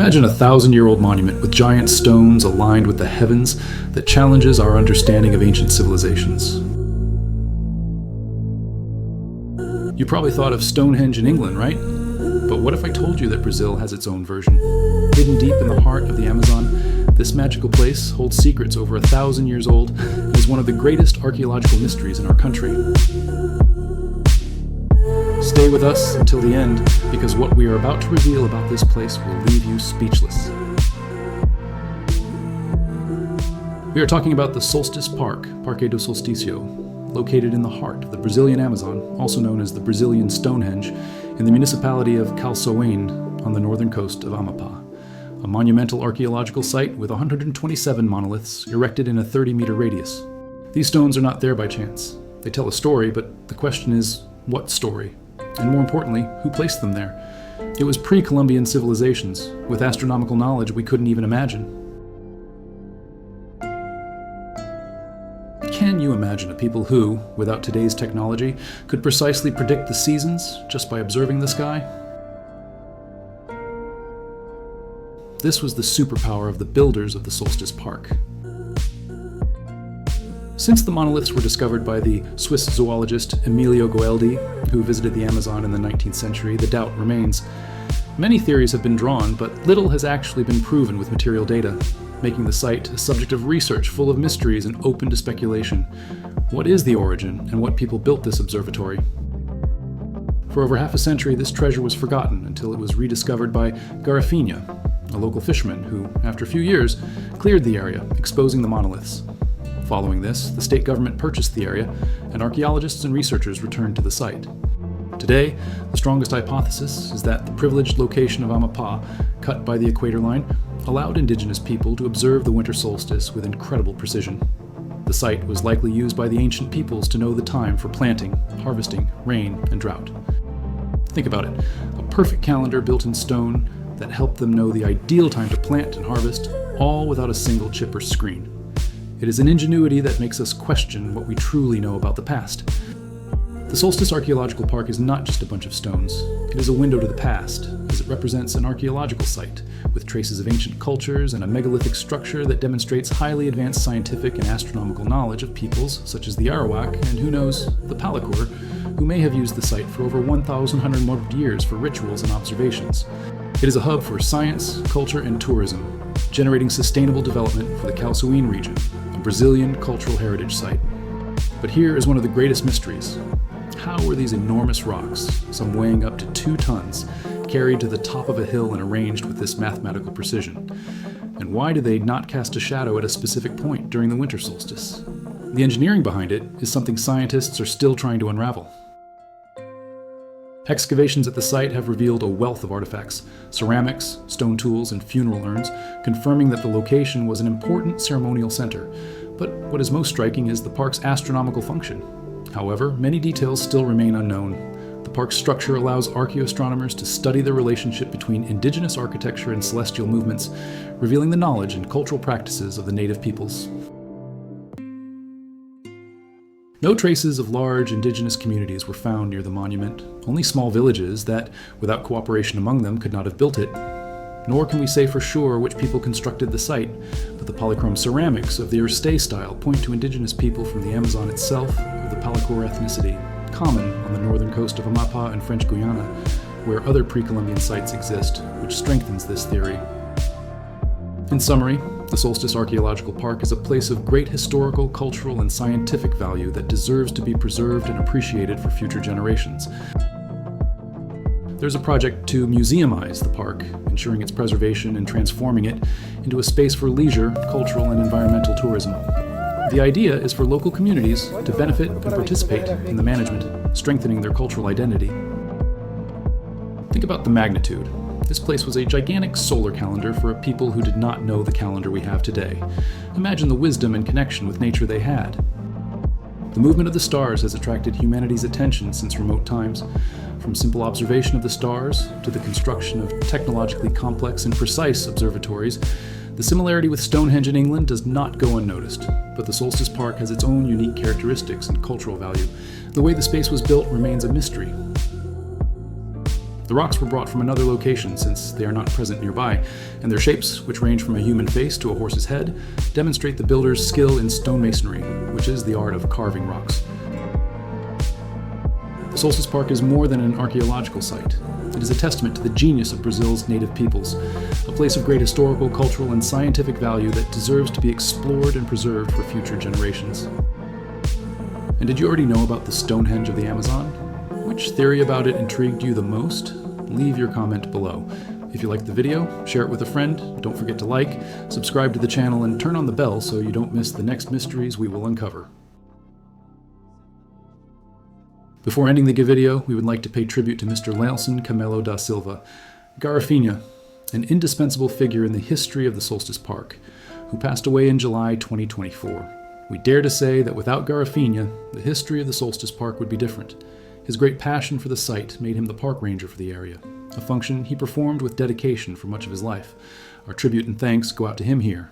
Imagine a 1,000-year-old monument with giant stones aligned with the heavens that challenges our understanding of ancient civilizations. You probably thought of Stonehenge in England, right? But what if I told you that Brazil has its own version? Hidden deep in the heart of the Amazon, this magical place holds secrets over 1,000 years old and is one of the greatest archaeological mysteries in our country. Stay with us until the end, because what we are about to reveal about this place will leave you speechless. We are talking about the Solstice Park, Parque do Solstício, located in the heart of the Brazilian Amazon, also known as the Brazilian Stonehenge, in the municipality of Calçoene on the northern coast of Amapá, a monumental archaeological site with 127 monoliths erected in a 30-meter radius. These stones are not there by chance. They tell a story, but the question is, what story? And more importantly, who placed them there? It was pre-Columbian civilizations, with astronomical knowledge we couldn't even imagine. Can you imagine a people who, without today's technology, could precisely predict the seasons just by observing the sky? This was the superpower of the builders of the Solstice Park. Since the monoliths were discovered by the Swiss zoologist Emilio Goeldi, who visited the Amazon in the 19th century, the doubt remains. Many theories have been drawn, but little has actually been proven with material data, making the site a subject of research full of mysteries and open to speculation. What is the origin, and what people built this observatory? For over half a century, this treasure was forgotten until it was rediscovered by Garafinha, a local fisherman who, after a few years, cleared the area, exposing the monoliths. Following this, the state government purchased the area, and archaeologists and researchers returned to the site. Today, the strongest hypothesis is that the privileged location of Amapá, cut by the equator line, allowed indigenous people to observe the winter solstice with incredible precision. The site was likely used by the ancient peoples to know the time for planting, harvesting, rain, and drought. Think about it, a perfect calendar built in stone that helped them know the ideal time to plant and harvest, all without a single chip or screen. It is an ingenuity that makes us question what we truly know about the past. The Solstice Archaeological Park is not just a bunch of stones. It is a window to the past, as it represents an archaeological site, with traces of ancient cultures and a megalithic structure that demonstrates highly advanced scientific and astronomical knowledge of peoples such as the Arawak and, who knows, the Palakor, who may have used the site for over 1,100 more years for rituals and observations. It is a hub for science, culture, and tourism, generating sustainable development for the Calçoene region, a Brazilian cultural heritage site. But here is one of the greatest mysteries. How were these enormous rocks, some weighing up to 2 tons, carried to the top of a hill and arranged with this mathematical precision? And why do they not cast a shadow at a specific point during the winter solstice? The engineering behind it is something scientists are still trying to unravel. Excavations at the site have revealed a wealth of artifacts, ceramics, stone tools, and funeral urns, confirming that the location was an important ceremonial center. But what is most striking is the park's astronomical function. However, many details still remain unknown. The park's structure allows archaeoastronomers to study the relationship between indigenous architecture and celestial movements, revealing the knowledge and cultural practices of the native peoples. No traces of large indigenous communities were found near the monument, only small villages that, without cooperation among them, could not have built it. Nor can we say for sure which people constructed the site, but the polychrome ceramics of the Erstay style point to indigenous people from the Amazon itself or the Palakor ethnicity, common on the northern coast of Amapá and French Guiana, where other pre-Columbian sites exist, which strengthens this theory. In summary, the Solstice Archaeological Park is a place of great historical, cultural, and scientific value that deserves to be preserved and appreciated for future generations. There's a project to museumize the park, ensuring its preservation and transforming it into a space for leisure, cultural, and environmental tourism. The idea is for local communities to benefit and participate in the management, strengthening their cultural identity. Think about the magnitude. This place was a gigantic solar calendar for a people who did not know the calendar we have today. Imagine the wisdom and connection with nature they had. The movement of the stars has attracted humanity's attention since remote times. From simple observation of the stars to the construction of technologically complex and precise observatories, the similarity with Stonehenge in England does not go unnoticed, but the Solstice Park has its own unique characteristics and cultural value. The way the space was built remains a mystery. The rocks were brought from another location since they are not present nearby, and their shapes, which range from a human face to a horse's head, demonstrate the builder's skill in stonemasonry, which is the art of carving rocks. The Solstice Park is more than an archaeological site. It is a testament to the genius of Brazil's native peoples, a place of great historical, cultural, and scientific value that deserves to be explored and preserved for future generations. And did you already know about the Stonehenge of the Amazon? Which theory about it intrigued you the most? Leave your comment below. If you liked the video, share it with a friend. Don't forget to like, subscribe to the channel, and turn on the bell so you don't miss the next mysteries we will uncover. Before ending the video, we would like to pay tribute to Mr. Leilson Camelo da Silva, Garrafinha, an indispensable figure in the history of the Solstice Park, who passed away in July 2024. We dare to say that without Garrafinha, the history of the Solstice Park would be different. His great passion for the site made him the park ranger for the area, a function he performed with dedication for much of his life. Our tribute and thanks go out to him here